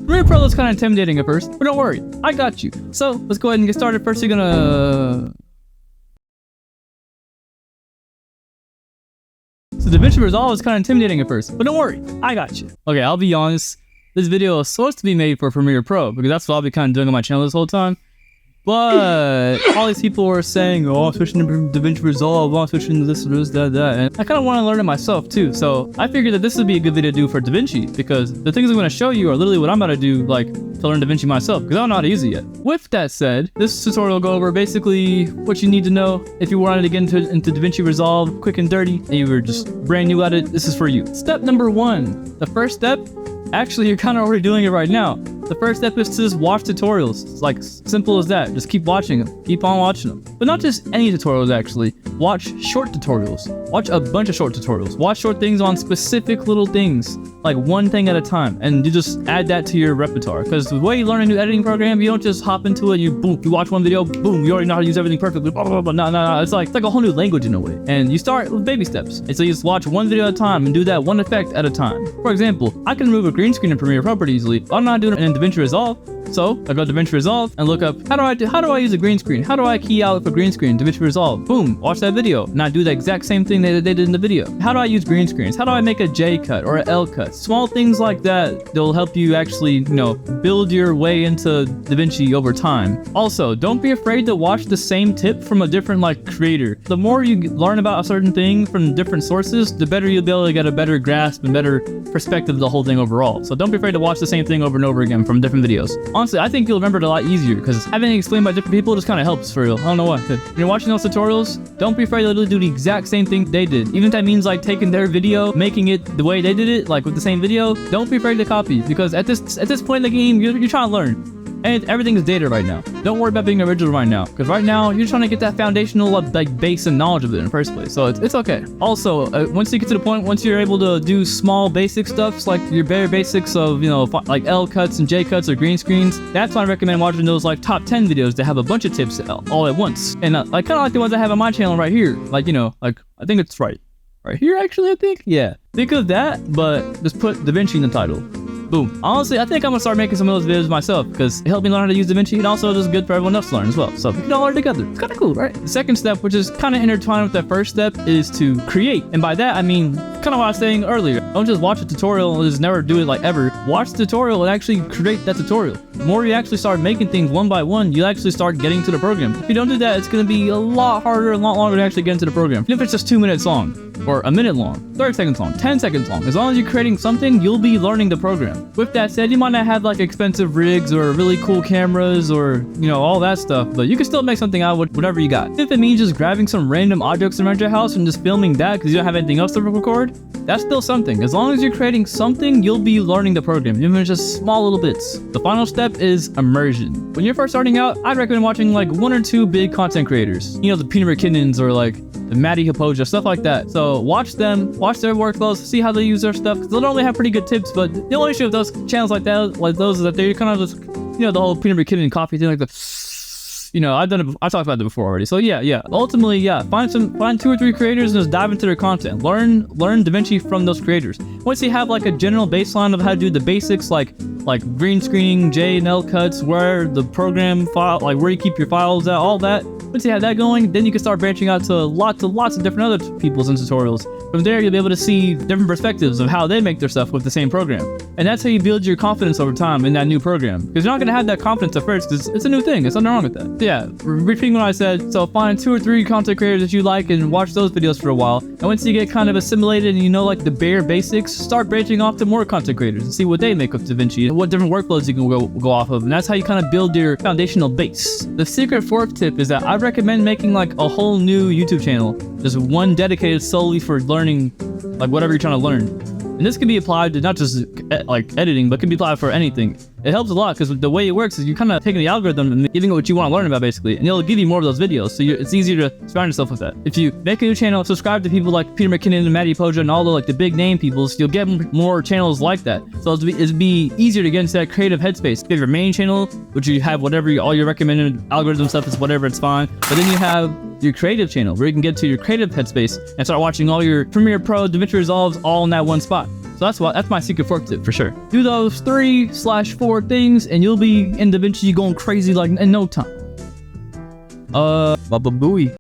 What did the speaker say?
Premiere Pro looks kind of intimidating at first, but don't worry, I got you. So let's go ahead and get started. First, you're gonna... So Davinci Resolve is kind of intimidating at first, but don't worry, I got you. Okay, I'll be honest, this video is supposed to be made for Premiere Pro, because that's what I'll be kind of doing on my channel this whole time. But all these people were saying, oh, I'm switching to Davinci Resolve, oh, I'm switching to this, that. And I kind of want to learn it myself too. So I figured that this would be a good video to do for Davinci, because the things I'm going to show you are literally what I'm about to do, like, to learn Davinci myself, because I don't know how to use it yet. With that said, this tutorial will go over basically what you need to know if you wanted to get into Davinci Resolve quick and dirty, and you were just brand new at it. This is for you. Step number 1. The first step, actually, you're kind of already doing it right now. The first step is to just watch tutorials. It's like simple as that. Just keep watching them. Keep on watching them. But not just any tutorials, actually. Watch short tutorials. Watch a bunch of short tutorials. Watch short things on specific little things, like one thing at a time, and you just add that to your repertoire. Because the way you learn a new editing program, you don't just hop into it. You watch one video, boom, you already know how to use everything perfectly. Blah, blah, blah. No. It's like a whole new language in a way. And you start with baby steps. And so you just watch one video at a time and do that one effect at a time. For example, I can remove a green screen in Premiere Pro pretty easily. I'm not doing it in Davinci Resolve. So I go to Davinci Resolve and look up how do I use a green screen? How do I key out for green screen? Davinci Resolve. Boom. Watch that video. And I do the exact same thing they did in the video. How do I use green screens? How do I make a J cut or an L cut? Small things like that. They'll help you actually, build your way into Davinci over time. Also, don't be afraid to watch the same tip from a different creator. The more you learn about a certain thing from different sources, the better you'll be able to get a better grasp and better perspective of the whole thing overall. So don't be afraid to watch the same thing over and over again from different videos. Honestly, I think you'll remember it a lot easier because having it explained by different people just kind of helps for real. I don't know why. When you're watching those tutorials, don't be afraid to literally do the exact same thing they did. Even if that means taking their video, making it the way they did it, with the same video, don't be afraid to copy because at this point in the game, you're trying to learn. And everything is data right now. Don't worry about being original right now, because right now you're trying to get that foundational base and knowledge of it in the first place. So it's okay. Also, once you get to the point, once you're able to do small basic stuffs like your bare basics of like L cuts and J cuts or green screens, that's why I recommend watching those top 10 videos that have a bunch of tips all at once. And kind of like the ones I have on my channel right here. I think it's right here actually. I think think of that, but just put Davinci in the title. Boom. Honestly, I think I'm gonna start making some of those videos myself because it helped me learn how to use Davinci and also it is good for everyone else to learn as well. So we can all learn together. It's kind of cool, right? The second step, which is kind of intertwined with that first step, is to create. And by that, I mean kind of what I was saying earlier. Don't just watch a tutorial and just never do it ever. Watch the tutorial and actually create that tutorial. The more you actually start making things one by one, you actually start getting to the program. If you don't do that, it's gonna be a lot harder and a lot longer to actually get into the program. Even if it's just 2 minutes long, or a minute long, 30 seconds long, 10 seconds long. As long as you're creating something, you'll be learning the program. With that said, you might not have expensive rigs or really cool cameras or, all that stuff, but you can still make something out of whatever you got. If it means just grabbing some random objects around your house and just filming that because you don't have anything else to record, that's still something. As long as you're creating something, you'll be learning the program, even if it's just small little bits. The final step is immersion. When you're first starting out, I'd recommend watching 1 or 2 big content creators. The Peter McKinnons or the Maddie Hipoja, stuff like that. So watch them, watch their workflows, see how they use their stuff. They'll normally have pretty good tips, but the only issue with those channels like those is that they're kind of just, the whole Peter McKinnon coffee thing, I've done it. I talked about it before already. So yeah. Ultimately, find 2 or 3 creators and just dive into their content. Learn Davinci from those creators. Once you have a general baseline of how to do the basics, like green screening, J and L cuts, where the program file, where you keep your files at, all that. Once you have that going, then you can start branching out to lots of different other people's and tutorials. From there, you'll be able to see different perspectives of how they make their stuff with the same program. And that's how you build your confidence over time in that new program. Because you're not going to have that confidence at first, because it's a new thing. There's nothing wrong with that. Yeah, repeating what I said, so find 2 or 3 content creators that you like and watch those videos for a while. And once you get kind of assimilated and the bare basics, start branching off to more content creators and see what they make with Davinci and what different workflows you can go off of. And that's how you kind of build your foundational base. The secret 4th tip is that I recommend making a whole new YouTube channel. Just one dedicated solely for learning whatever you're trying to learn. And this can be applied to not just editing, but can be applied for anything. It helps a lot because the way it works is you're kind of taking the algorithm and giving it what you want to learn about basically, and it'll give you more of those videos. So it's easier to surround yourself with that. If you make a new channel, subscribe to people like Peter McKinnon and Maddie Hipoja and all the big name people, so you'll get more channels like that. So it'd be easier to get into that creative headspace. You have your main channel, which you have all your recommended algorithm stuff is whatever, it's fine. But then you have your creative channel where you can get to your creative headspace and start watching all your Premiere Pro, Davinci Resolves all in that one spot. So that's my secret fork tip for sure. Do those 3/4 things and you'll be in DaVinci going crazy like in no time. Baba Booey.